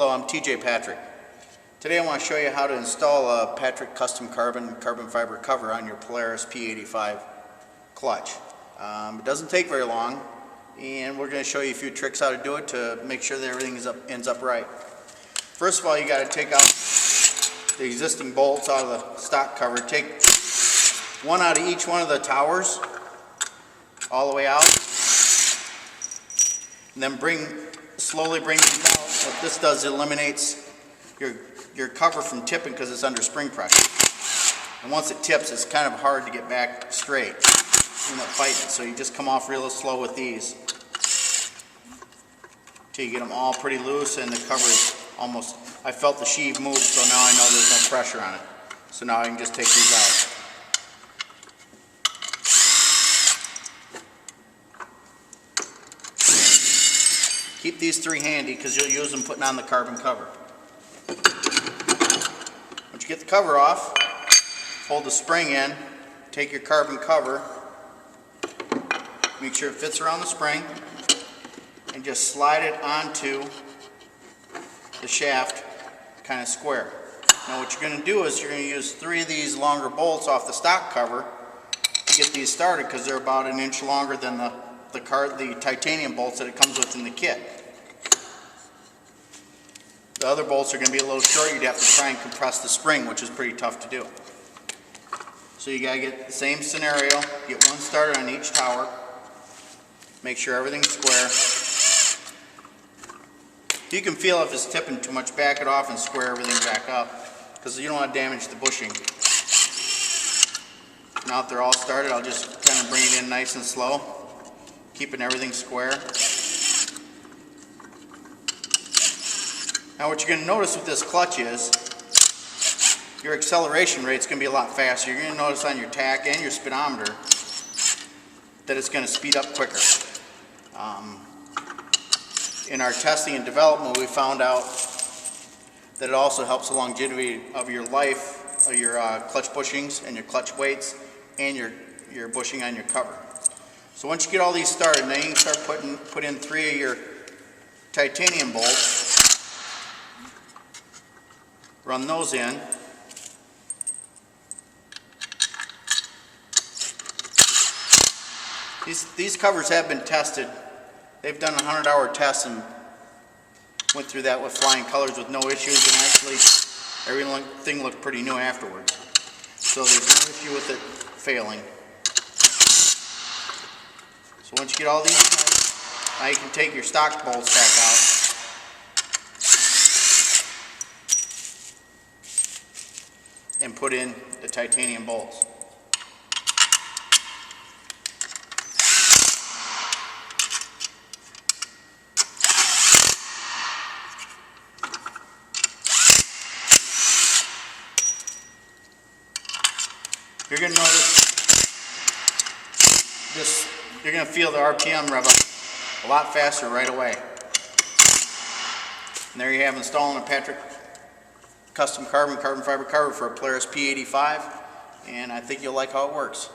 Hello, I'm TJ Patrick. Today I want to show you how to install a Patrick custom carbon fiber cover on your Polaris P85 clutch. It doesn't take very long, and we're going to show you a few tricks how to do it to make sure that everything ends up right. First of all, you got to take out the existing bolts out of the stock cover. Take one out of each one of the towers all the way out, and then slowly bring these out. What this does, it eliminates your cover from tipping because it's under spring pressure. And once it tips, it's kind of hard to get back straight. You end up fighting, so you just come off real slow with these until you get them all pretty loose and the cover is almost, I felt the sheave move, so now I know there's no pressure on it. So now I can just take these out. Keep these three handy because you'll use them putting on the carbon cover. Once you get the cover off, hold the spring in, take your carbon cover, make sure it fits around the spring, and just slide it onto the shaft kind of square. Now what you're going to do is you're going to use 3 of these longer bolts off the stock cover to get these started because they're about 1 inch longer than the titanium bolts that it comes with in the kit. The other bolts are going to be a little short. You'd have to try and compress the spring, which is pretty tough to do. So you got to get the same scenario, get one started on each tower, make sure everything's square. You can feel if it's tipping too much, back it off and square everything back up because you don't want to damage the bushing. Now that they're all started, I'll just kind of bring it in nice and slow, keeping everything square. Now what you're going to notice with this clutch is your acceleration rate is going to be a lot faster. You're going to notice on your tach and your speedometer that it's going to speed up quicker. In our testing and development, we found out that it also helps the longevity of your life, of your clutch bushings and your clutch weights and your bushing on your cover. So once you get all these started, now you can start put in 3 of your titanium bolts. Run those in. These covers have been tested. They've done a 100-hour test and went through that with flying colors with no issues, and actually everything looked pretty new afterwards. So there's no issue with it failing. So once you get all these tight, now you can take your stock bolts back out. And put in the titanium bolts. You're going to notice this, you're going to feel the RPM rev up a lot faster right away. And there you have installing a Patrick custom carbon fiber cover for a Polaris P85, and I think you'll like how it works.